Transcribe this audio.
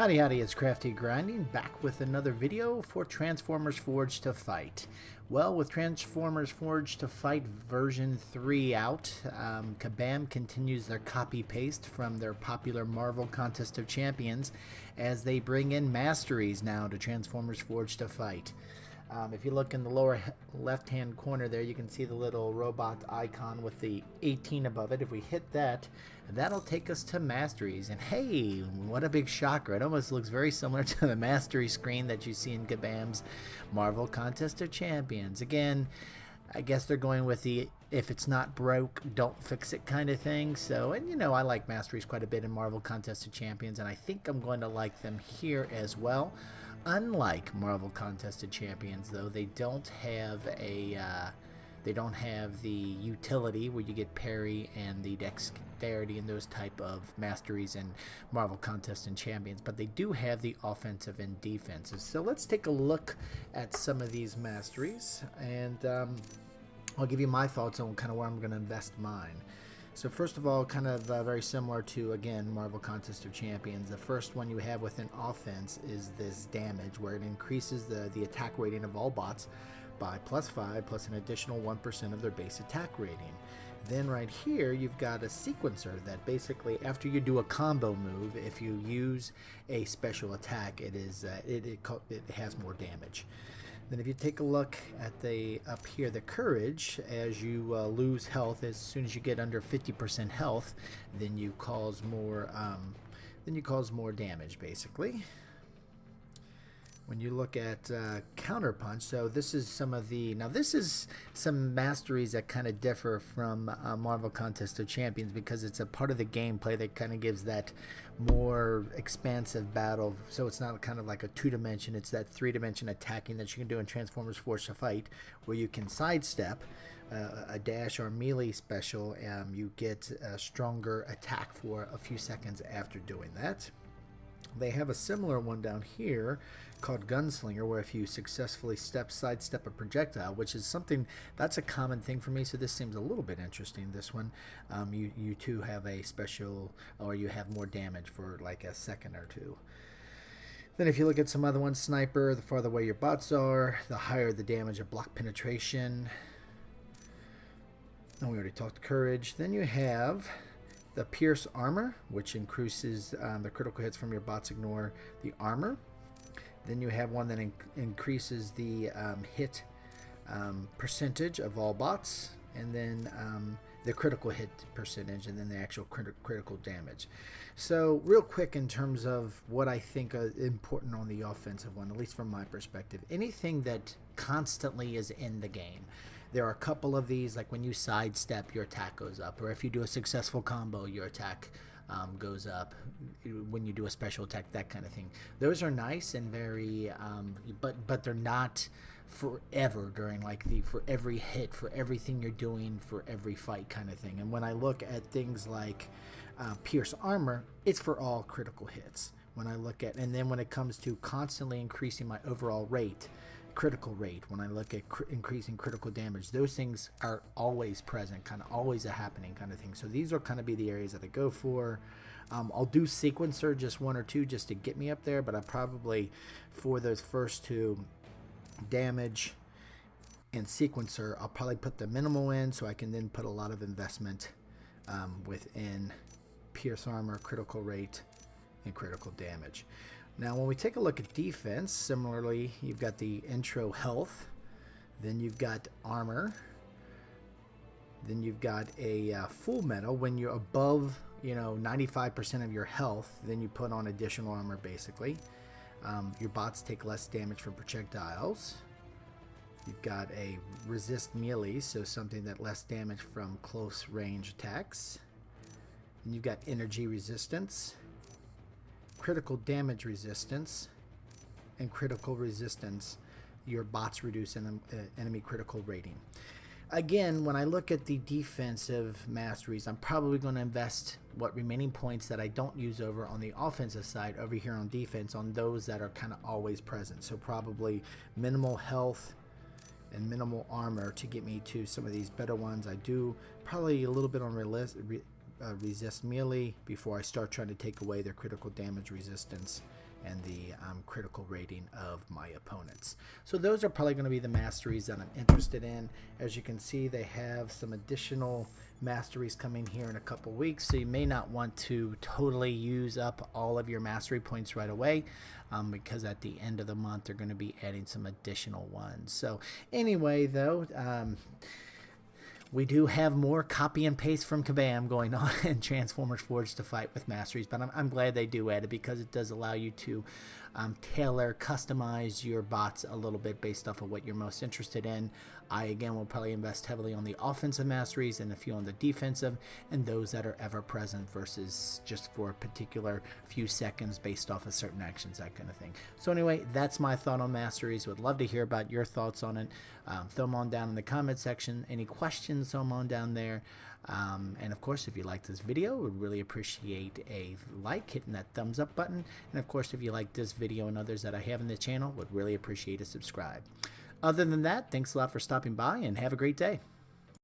Howdy howdy, it's Crafty Grinding, back with another video for Transformers Forged to Fight. Well, with Transformers Forged to Fight version 3 out, Kabam continues their copy-paste from their popular Marvel Contest of Champions as they bring in Masteries now to Transformers Forged to Fight. If you look in the lower left-hand corner there, you can see the little robot icon with the 18 above it. If we hit that, that'll take us to Masteries. And hey, what a big shocker. It almost looks very similar to the Mastery screen that you see in Kabam's Marvel Contest of Champions. Again, I guess they're going with the if it's not broke, don't fix it kind of thing. So, and you know, I like Masteries quite a bit in Marvel Contest of Champions, and I think I'm going to like them here as well. Unlike Marvel Contest of Champions, though, they don't have the utility where you get parry and the dexterity and those type of masteries in Marvel Contest and Champions, but they do have the offensive and defenses. So let's take a look at some of these masteries, and I'll give you my thoughts on kind of where I'm going to invest mine. So first of all, kind of very similar to, again, Marvel Contest of Champions, the first one you have within offense is this damage, where it increases the attack rating of all bots by +5 plus an additional 1% of their base attack rating. Then right here, you've got a sequencer that basically, after you do a combo move, if you use a special attack, it has more damage. Then if you take a look at up here, the courage, as you lose health, as soon as you get under 50% health, then you cause more damage, basically. When you look at counter punch, so this is this is some masteries that kind of differ from Marvel Contest of Champions, because it's a part of the gameplay that kind of gives that more expansive battle. So it's not kind of like a two-dimension, it's that three-dimension attacking that you can do in Transformers Forged to Fight, where you can sidestep a dash or melee special, you get a stronger attack for a few seconds after doing that. They have a similar one down here called GUNSLINGER, where if you successfully sidestep a projectile, which is something that's a common thing for me, so this seems a little bit interesting. This one, you too have a special, or you have more damage for like a second or two. Then if you look at some other ones, Sniper, the farther away your bots are, the higher the damage of block penetration. And we already talked Courage. Then you have the Pierce Armor, which increases the critical hits from your bots ignore the armor. Then you have one that increases the hit percentage of all bots, and then the critical hit percentage, and then the actual critical damage. So real quick, in terms of what I think is important on the offensive one, at least from my perspective, anything that constantly is in the game. There are a couple of these, like when you sidestep, your attack goes up, or if you do a successful combo, your attack goes up. When you do a special attack, that kind of thing. Those are nice and very, but they're not forever during for every hit, for everything you're doing, for every fight kind of thing. And when I look at things like Pierce Armor, it's for all critical hits. When I look at, and then when it comes to constantly increasing my overall rate, critical rate, when I look at increasing critical damage, those things are always present, kind of always a happening kind of thing. So these are kind of be the areas that I go for. I'll do sequencer, just one or two, just to get me up there, but I probably, for those first two, damage and sequencer, I'll probably put the minimal in, so I can then put a lot of investment within Pierce Armor, critical rate, and critical damage. Now, when we take a look at defense, similarly, you've got the intro health, then you've got armor, then you've got a full metal. When you're above, 95% of your health, then you put on additional armor, basically. Your bots take less damage from projectiles. You've got a resist melee, so something that less damage from close range attacks. Then you've got energy resistance, critical damage resistance, and critical resistance. Your bots reduce enemy critical rating. Again, when I look at the defensive masteries, I'm probably going to invest what remaining points that I don't use over on the offensive side over here on defense on those that are kind of always present. So probably minimal health and minimal armor to get me to some of these better ones. I do probably a little bit on resist melee before I start trying to take away their critical damage resistance and the critical rating of my opponents. So those are probably going to be the masteries that I'm interested in. As you can see, they have some additional masteries coming here in a couple weeks, so you may not want to totally use up all of your mastery points right away, because at the end of the month they're going to be adding some additional ones. So anyway, though, we do have more copy and paste from Kabam going on in Transformers Forged to fight with Masteries, but I'm glad they do add it, because it does allow you to tailor, customize your bots a little bit based off of what you're most interested in. I, again, will probably invest heavily on the offensive Masteries and a few on the defensive, and those that are ever present versus just for a particular few seconds based off of certain actions, that kind of thing. So anyway, that's my thought on Masteries. Would love to hear about your thoughts on it. Throw them on down in the comment section. Any questions, throw them on down there. And of course, if you like this video, would really appreciate a like, hitting that thumbs up button. And of course, if you like this video and others that I have in the channel, would really appreciate a subscribe. Other than that, thanks a lot for stopping by, and have a great day.